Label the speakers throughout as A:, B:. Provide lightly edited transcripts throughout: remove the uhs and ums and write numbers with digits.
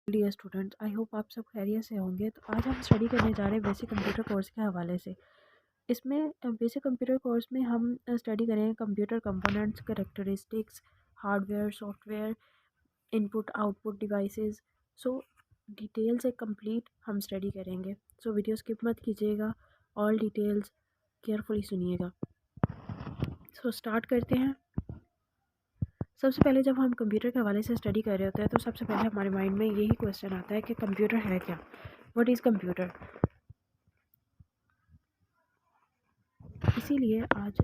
A: Dear students, I hope आप सब खैरियत से होंगे। तो आज हम स्टडी करने जा रहे हैं बेसिक कंप्यूटर कोर्स के हवाले से। इसमें बेसिक कंप्यूटर कोर्स में हम स्टडी करेंगे computer components, characteristics, hardware, software, input output devices. सो डिटेल से कंप्लीट हम स्टडी करेंगे। सो वीडियो स्किप मत कीजिएगा, ऑल डिटेल्स केयरफुली सुनिएगा। सो स्टार्ट करते हैं। सबसे पहले जब हम कंप्यूटर के हवाले से स्टडी कर रहे होते हैं तो सबसे पहले हमारे माइंड में यही क्वेश्चन आता है कि कंप्यूटर है क्या, व्हाट इज़ कंप्यूटर। इसीलिए आज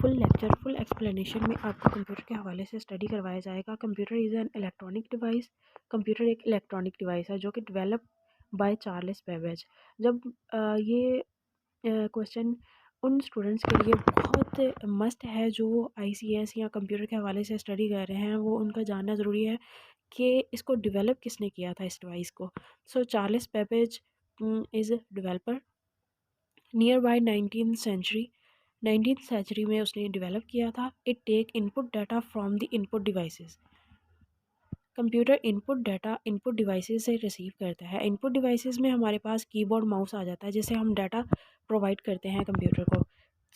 A: फुल एक्सप्लेनेशन में आपको कंप्यूटर के हवाले से स्टडी करवाया जाएगा। Computer is an electronic device. Computer एक इलेक्ट्रॉनिक डिवाइस है जो कि डेवलप बाय चार्ल्स बेबेज। जब ये क्वेश्चन उन स्टूडेंट्स के लिए बहुत मस्ट है जो आईसीएस या कंप्यूटर के हवाले से स्टडी कर रहे हैं, वो उनका जानना ज़रूरी है कि इसको डेवलप किसने किया था इस डिवाइस को। So Charles Babbage is developer near by 19th century में उसने डेवलप किया था। It take input data from the input devices. Computer input data input devices से रिसीव करता है। इनपुट डिवाइसेस में हमारे पास कीबोर्ड माउस आ जाता है जिससे हम डाटा प्रोवाइड करते हैं कंप्यूटर को।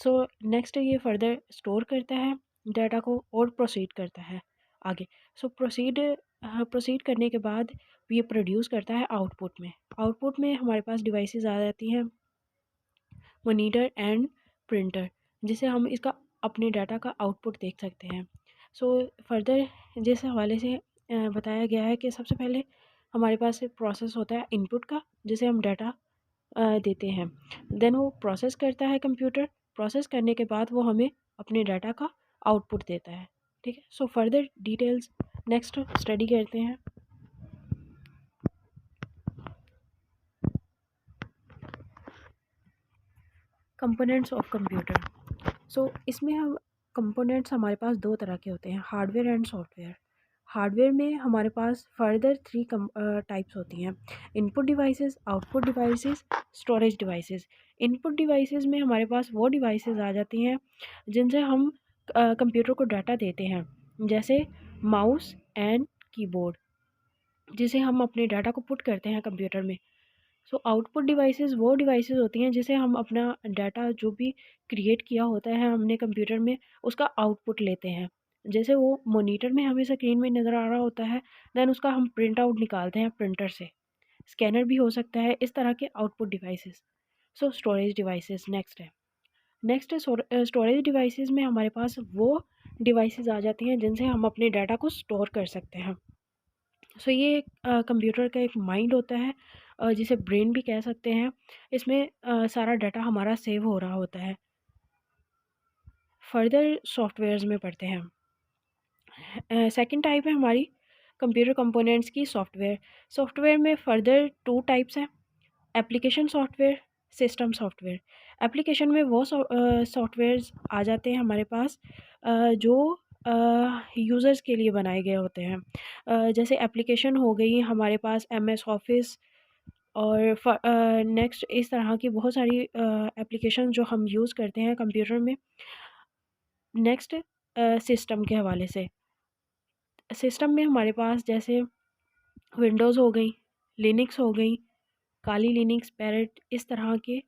A: सो नेक्स्ट ये फर्दर स्टोर करता है डाटा को और प्रोसीड करता है आगे। सो प्रोसीड करने के बाद ये प्रोड्यूस करता है आउटपुट में। आउटपुट में हमारे पास डिवाइसेस आ जाती हैं, मॉनिटर एंड प्रिंटर, जिसे हम इसका अपने डाटा का आउटपुट देख सकते हैं। सो फर्दर जिस हवाले से बताया गया है कि सबसे पहले हमारे पास एक प्रोसेस होता है इनपुट का, जिसे हम डाटा देते हैं। देन वो प्रोसेस करता है कंप्यूटर। प्रोसेस करने के बाद वो हमें अपने डाटा का आउटपुट देता है। ठीक है। So further details next study करते हैं। Components of computer. सो इसमें हम कंपोनेंट्स हमारे पास दो तरह के होते हैं, हार्डवेयर एंड सॉफ्टवेयर। हार्डवेयर में हमारे पास फर्दर 3 टाइप्स होती हैं, input devices, output devices, storage devices. Input devices में हमारे पास वो डिवाइसेस आ जाती हैं जिनसे हम कंप्यूटर को डाटा देते हैं, जैसे माउस एंड कीबोर्ड, जिसे हम अपने डाटा को पुट करते हैं कंप्यूटर में। सो आउटपुट डिवाइसेस वो डिवाइसेस होती हैं जिसे हम अपना डाटा जो भी क्रिएट किया होता है हमने कंप्यूटर में, उसका आउटपुट लेते हैं। जैसे वो मॉनिटर में हमें स्क्रीन में नज़र आ रहा होता है, देन उसका हम प्रिंट आउट निकालते हैं प्रिंटर से, स्कैनर भी हो सकता है, इस तरह के आउटपुट डिवाइसेस। सो स्टोरेज डिवाइसेस नेक्स्ट है। नेक्स्ट स्टोरेज डिवाइसेस में हमारे पास वो डिवाइसेस आ जाती हैं जिनसे हम अपने डाटा को स्टोर कर सकते हैं। सो ये कंप्यूटर का एक माइंड होता है, जिसे ब्रेन भी कह सकते हैं। इसमें सारा डाटा हमारा सेव हो रहा होता है। फर्दर सॉफ्टवेयर्स में पढ़ते हैं। सेकंड टाइप है हमारी कंप्यूटर कंपोनेंट्स की, सॉफ्टवेयर। सॉफ्टवेयर में फर्दर 2 टाइप्स हैं, application software, system software. Application में वो सॉफ्टवेयर्स आ जाते हैं हमारे पास जो यूज़र्स के लिए बनाए गए होते हैं। जैसे एप्लीकेशन हो गई हमारे पास एमएस ऑफिस, और नेक्स्ट इस तरह की बहुत सारी एप्लीकेशन जो हम यूज़ करते हैं कंप्यूटर में। नेक्स्ट सिस्टम के हवाले से, सिस्टम में हमारे पास जैसे विंडोज़ हो गई, लिनक्स हो गई, काली लिनक्स, पैरेट, इस तरह के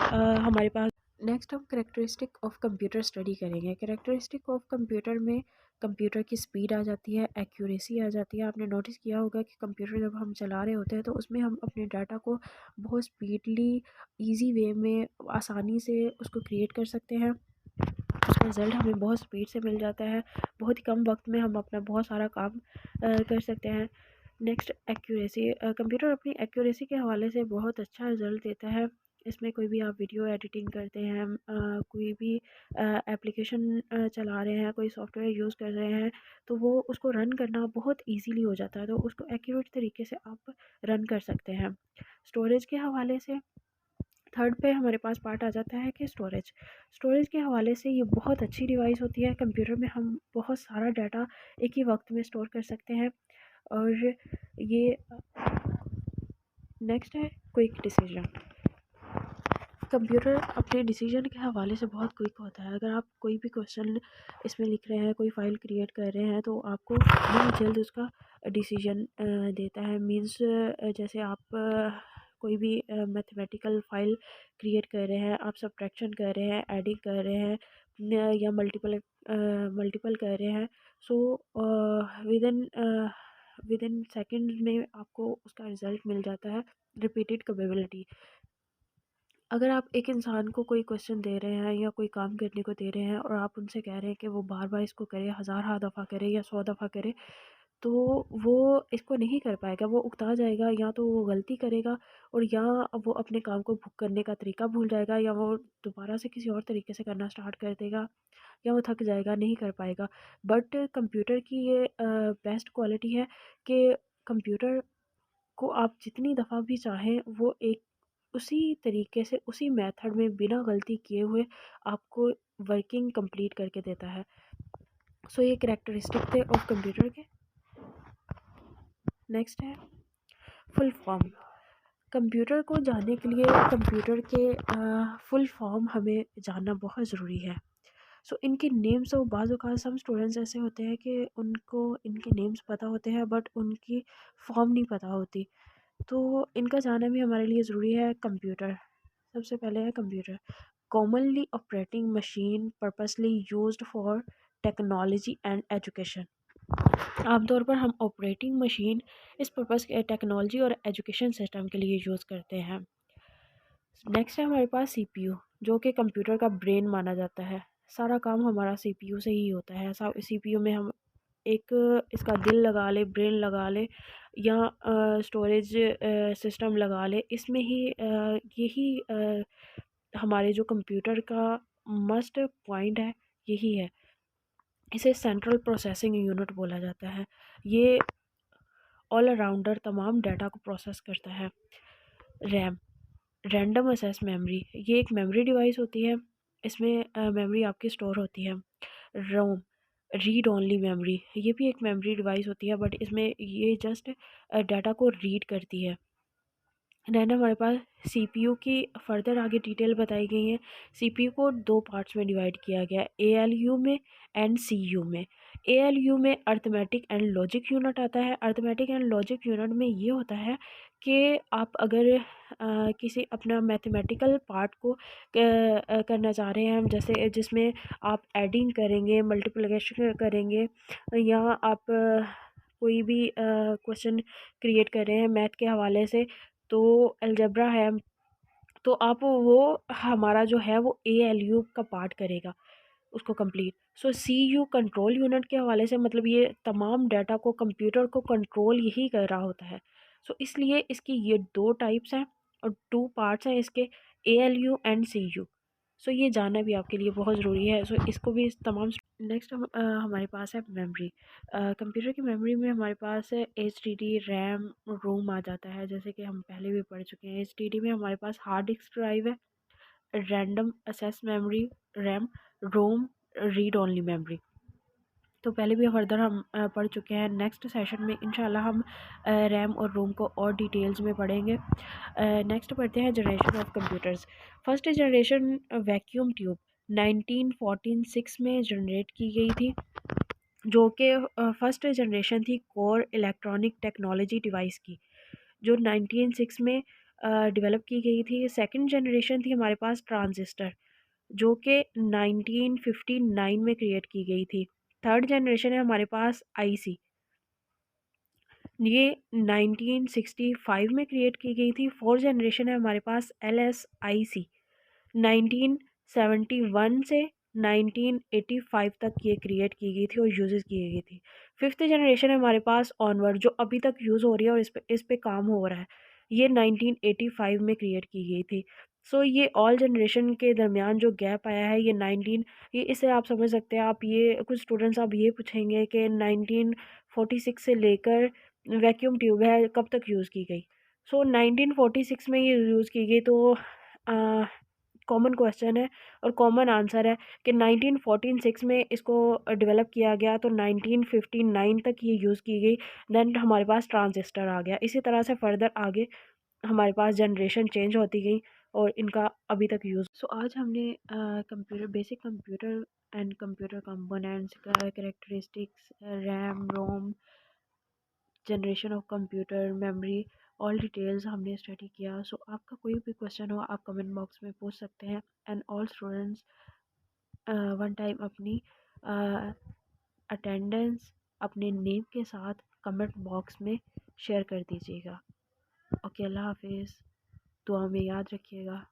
A: हमारे पास। नेक्स्ट हम करेक्टरिस्टिक ऑफ कंप्यूटर स्टडी करेंगे। करेक्टरिस्टिक ऑफ कंप्यूटर में कंप्यूटर की स्पीड आ जाती है, एक्यूरेसी आ जाती है। आपने नोटिस किया होगा कि कंप्यूटर जब हम चला रहे होते हैं तो उसमें हम अपने डाटा को बहुत स्पीडली, इजी वे में, आसानी से उसको क्रिएट कर सकते हैं। उसका रिज़ल्ट हमें बहुत स्पीड से मिल जाता है, बहुत ही कम वक्त में हम अपना बहुत सारा काम कर सकते हैं। नेक्स्ट एक्यूरेसी, कंप्यूटर अपनी एक्यूरेसी के हवाले से बहुत अच्छा रिज़ल्ट देता है। इसमें कोई भी आप वीडियो एडिटिंग करते हैं, कोई भी एप्लीकेशन चला रहे हैं, कोई सॉफ्टवेयर यूज़ कर रहे हैं, तो वो उसको रन करना बहुत इजीली हो जाता है, तो उसको एक्यूरेट तरीके से आप रन कर सकते हैं। स्टोरेज के हवाले से थर्ड पे हमारे पास पार्ट आ जाता है कि स्टोरेज। स्टोरेज के हवाले से ये बहुत अच्छी डिवाइस होती है। कंप्यूटर में हम बहुत सारा डाटा एक ही वक्त में स्टोर कर सकते हैं। और ये नेक्स्ट है क्विक डिसीजन। कंप्यूटर अपने डिसीजन के हवाले से बहुत क्विक होता है। अगर आप कोई भी क्वेश्चन इसमें लिख रहे हैं, कोई फाइल क्रिएट कर रहे हैं, तो आपको बहुत जल्द उसका डिसीजन देता है। मींस जैसे आप कोई भी मैथमेटिकल फाइल क्रिएट कर रहे हैं, आप सब्ट्रैक्शन कर रहे हैं, एडिंग कर रहे हैं या मल्टीपल कर रहे हैं, so with in with in second में आपको उसका रिज़ल्ट मिल जाता है। रिपीटेड कैपेबिलिटी, अगर आप एक इंसान को कोई क्वेश्चन दे रहे हैं या कोई काम करने को दे रहे हैं और आप उनसे कह रहे हैं कि वो बार बार इसको करे, हज़ार दफ़ा करे या 100 दफ़ा करे, तो वो इसको नहीं कर पाएगा, वो उकता जाएगा, या तो वो गलती करेगा और या वो अपने काम को करने का तरीका भूल जाएगा, या वो दोबारा से किसी और तरीके से करना स्टार्ट कर देगा, या वो थक जाएगा, नहीं कर पाएगा। बट कंप्यूटर की ये बेस्ट क्वालिटी है कि कंप्यूटर को आप जितनी दफ़ा भी चाहें वो एक उसी तरीके से उसी मेथड में बिना गलती किए हुए आपको वर्किंग कंप्लीट करके देता है। सो ये करैक्टरिस्टिक थे ऑफ कंप्यूटर के। नेक्स्ट है फुल फॉर्म। कंप्यूटर को जानने के लिए कंप्यूटर के फुल फॉर्म हमें जानना बहुत ज़रूरी है। सो इनके नेम्स और बाज़ औक़ात सम स्टूडेंट्स ऐसे होते हैं कि उनको इनके नेम्स पता होते हैं बट उनकी फॉर्म नहीं पता होती, तो इनका जानना भी हमारे लिए ज़रूरी है। कंप्यूटर, सबसे पहले है computer, commonly operating machine purposely used for technology and education. आमतौर पर हम ऑपरेटिंग मशीन इस पर्पस टेक्नोलॉजी और एजुकेशन सिस्टम के लिए यूज़ करते हैं। नेक्स्ट है हमारे पास सीपीयू, जो कि कंप्यूटर का ब्रेन माना जाता है। सारा काम हमारा सीपीयू से ही होता है। सीपीयू में हम एक इसका दिल लगा ले, ब्रेन लगा ले, या स्टोरेज सिस्टम लगा ले, इसमें ही यही हमारे जो कंप्यूटर का मस्ट पॉइंट है यही है। इसे सेंट्रल प्रोसेसिंग यूनिट बोला जाता है। ये ऑल अराउंडर तमाम डाटा को प्रोसेस करता है। रैम, रैंडम एक्सेस मेमोरी, ये एक मेमोरी डिवाइस होती है। इसमें मेमोरी आपकी स्टोर होती है। रोम, रीड ओनली मेमोरी, ये भी एक मेमोरी डिवाइस होती है बट इसमें ये जस्ट डाटा को रीड करती है। देन हमारे पास सीपीयू की फर्दर आगे डिटेल बताई गई है। सीपीयू को दो पार्ट्स में डिवाइड किया गया है, एएलयू में एंड सीयू में। एएलयू में अर्थमेटिक एंड लॉजिक यूनिट आता है। अर्थमेटिक एंड लॉजिक यूनिट में ये होता है कि आप अगर किसी अपना मैथमेटिकल पार्ट को करना चाह रहे हैं, जैसे जिसमें आप एडिंग करेंगे, मल्टीप्लिकेशन करेंगे, या आप कोई भी क्वेश्चन क्रिएट कर रहे हैं मैथ के हवाले से, तो अलजेब्रा है, तो आप वो हमारा जो है वो एएलयू का पार्ट करेगा उसको कंप्लीट। सो सीयू कंट्रोल यूनिट के हवाले से, मतलब ये तमाम डाटा को कंप्यूटर को कंट्रोल यही कर रहा होता है। सो इसलिए इसकी ये दो टाइप्स हैं और टू पार्ट्स हैं इसके, एएलयू एंड सीयू। सो ये जानना भी आपके लिए बहुत ज़रूरी है। सो इसको भी तमाम। नेक्स्ट हमारे पास है मेमोरी। कंप्यूटर की मेमोरी में हमारे पास है एचडीडी, रैम, रोम आ जाता है, जैसे कि हम पहले भी पढ़ चुके हैं। एचडीडी में हमारे पास हार्ड डिस्क ड्राइव है, रैंडम एक्सेस मेमोरी, रैम, रोम, रीड ओनली मेमोरी, तो पहले भी फर्दर हम पढ़ चुके हैं। नेक्स्ट सेशन में इंशाल्लाह हम रैम और रोम को और डिटेल्स में पढ़ेंगे। नेक्स्ट पढ़ते हैं generation of computers. First generation vacuum tube 1946 में जनरेट की गई थी, जो कि फर्स्ट जनरेशन थी कोर इलेक्ट्रॉनिक टेक्नोलॉजी डिवाइस की, जो 1906 में डेवलप की गई थी। सेकंड जनरेशन थी हमारे पास ट्रांजिस्टर, जो कि 1959 में क्रिएट की गई थी। थर्ड जनरेशन है हमारे पास आईसी, ये 1965 में क्रिएट की गई थी। फोर्थ जनरेशन है हमारे पास एलएसआईसी, 1971 से 1985 तक ये क्रिएट की गई थी और यूज़ की गई थी। फिफ्थ जनरेशन है हमारे पास ऑनवर्ड, जो अभी तक यूज़ हो रही है और इस पे काम हो रहा है, ये 1985 में क्रिएट की गई थी। सो ये ऑल जनरेशन के दरमियान जो गैप आया है ये 19, ये इससे आप समझ सकते हैं। आप ये कुछ स्टूडेंट्स आप ये पूछेंगे कि 1946 से लेकर वैक्यूम ट्यूब है कब तक यूज़ की गई। सो 1946 में ये यूज़ की गई, तो कॉमन क्वेश्चन है और कॉमन आंसर है कि 1946 में इसको डेवलप किया गया, तो 1959 तक ये यूज़ की गई। देन हमारे पास ट्रांजिस्टर आ गया। इसी तरह से फर्दर आगे हमारे पास जनरेशन चेंज होती गई और इनका अभी तक यूज़। सो आज हमने computer, basic computer and computer components का, characteristics, RAM, ROM, generation of computer memory, all details हमने स्टडी किया। सो आपका कोई भी क्वेश्चन हो आप कमेंट बॉक्स में पूछ सकते हैं। And all students one time अपनी अटेंडेंस अपने नेम के साथ कमेंट बॉक्स में शेयर कर दीजिएगा। ओके, अल्लाह हाफिज़। दुआ में याद रखिएगा।